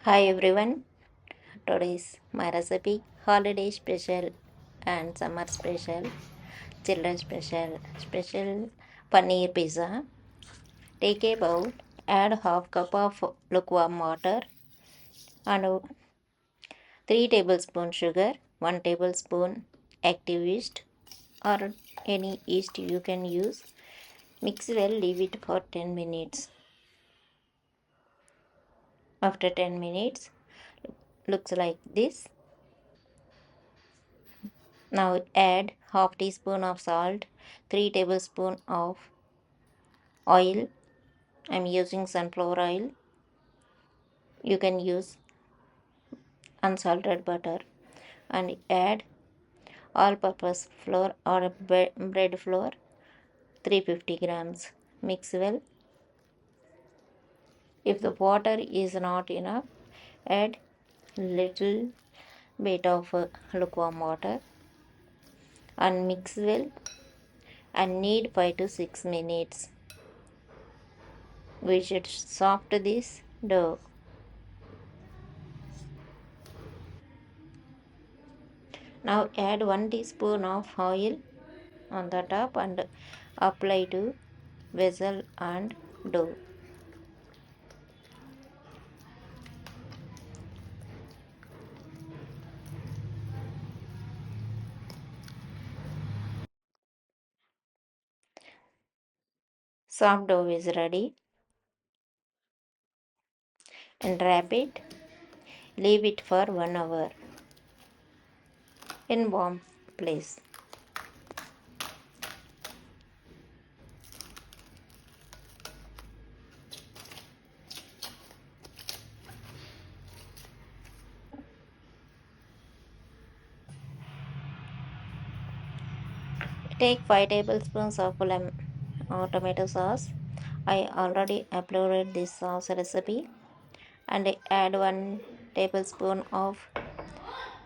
Hi everyone, today's my recipe holiday special and summer special, children special paneer pizza. Take a bowl, add half cup of lukewarm water and 3 tablespoon sugar, 1 tablespoon active yeast or any yeast you can use. Mix well, leave it for 10 minutes. After 10 minutes, looks like this. Now add half teaspoon of salt, 3 tablespoon of oil. I'm using sunflower oil. You can use unsalted butter and add all purpose flour or bread flour 350 grams. Mix well. If the water is not enough, add little bit of lukewarm water and mix well and knead 5 to 6 minutes. We should soft this dough. Now add 1 teaspoon of oil on the top and apply to vessel and dough. Soft dough is ready and wrap it. Leave it for 1 hour in warm place. Take 5 tablespoons of tomato sauce. I already uploaded this sauce recipe and add 1 tablespoon of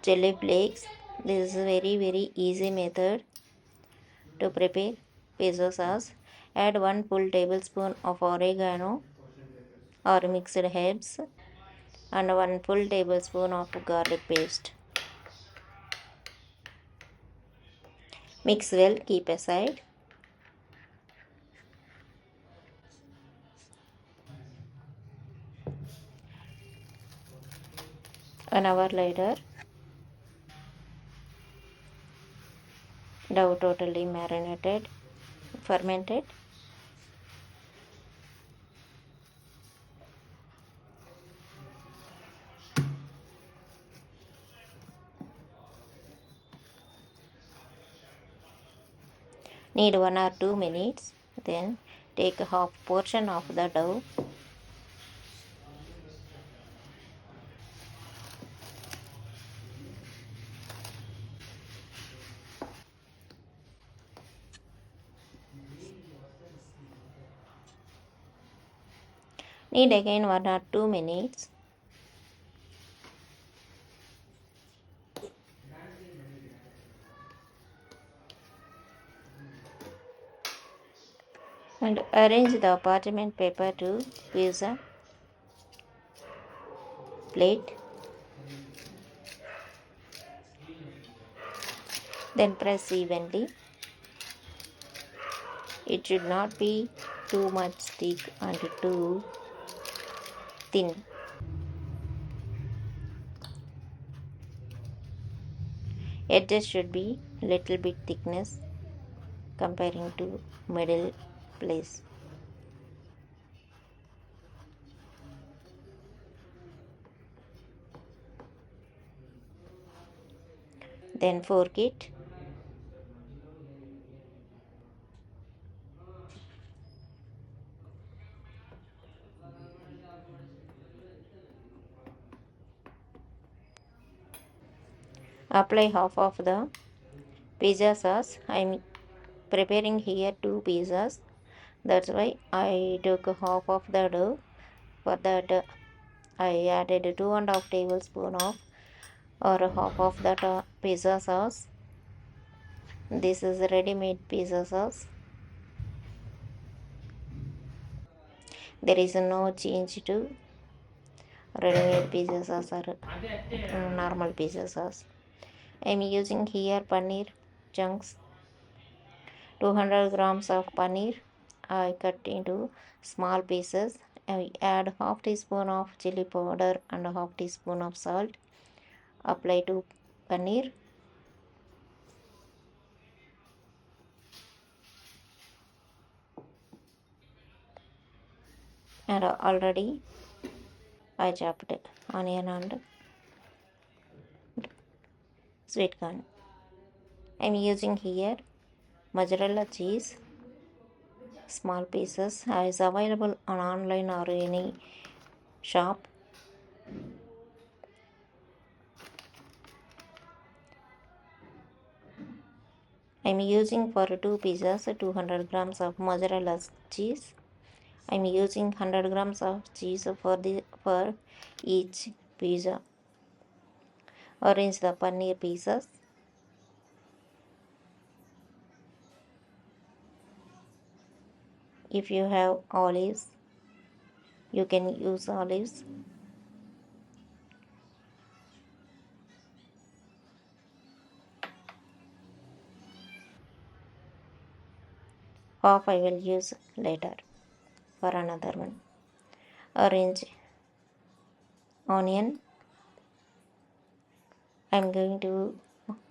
chili flakes. This is a very easy method to prepare pizza sauce. Add 1 full tablespoon of oregano or mixed herbs and 1 full tablespoon of garlic paste. Mix well, keep aside. An hour later, dough totally marinated, fermented. Knead 1 or 2 minutes. Then take a half portion of the dough. Knead again 1 or 2 minutes. And arrange the parchment paper to pizza plate. Then press evenly. It should not be too much thick and too thin. Edges should be little bit thickness comparing to middle place. Then fork it. Apply half of the pizza sauce. I'm preparing here 2 pizzas. That's why I took half of the dough. For that, I added 2.5 tablespoon of or half of that pizza sauce. This is ready-made pizza sauce. There is no change to ready-made pizza sauce or normal pizza sauce. I'm using here paneer chunks, 200 grams of paneer. I cut into small pieces. I add half teaspoon of chili powder and half teaspoon of salt. Apply to paneer and already I chopped onion and sweet corn. I'm using here mozzarella cheese, small pieces. Is available on online or any shop. I'm using for two pizzas 200 grams of mozzarella cheese. I'm using 100 grams of cheese for each pizza. Arrange the paneer pieces. If you have olives, you can use olives. Half I will use later for another one. Arrange onion. I'm going to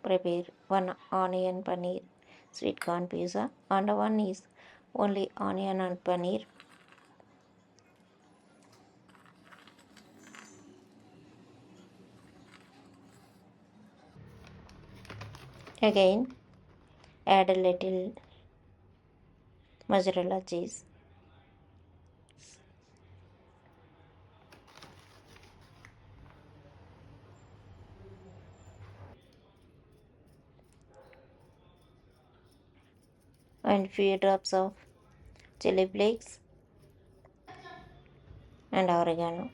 prepare one onion paneer sweet corn pizza and one is only onion and paneer. Again add a little mozzarella cheese and few drops of chili flakes and oregano.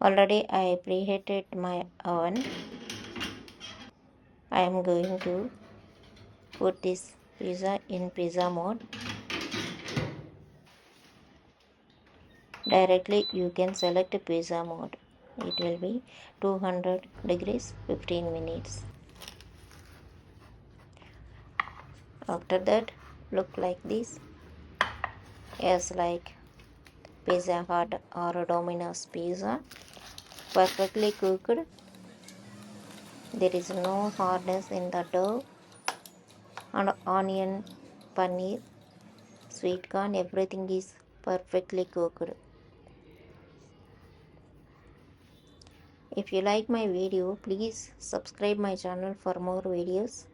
Already I preheated my oven. I am going to put this pizza in pizza mode. Directly you can select pizza mode. It will be 200 degrees 15 minutes. After that look like this. Yes, like Pizza Hut or Domino's pizza. Perfectly cooked. There is no hardness in the dough. And onion, paneer, sweet corn, everything is perfectly cooked. If you like my video, please subscribe my channel for more videos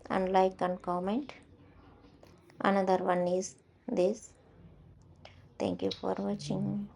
and like and comment. Another one is this. Thank you for watching.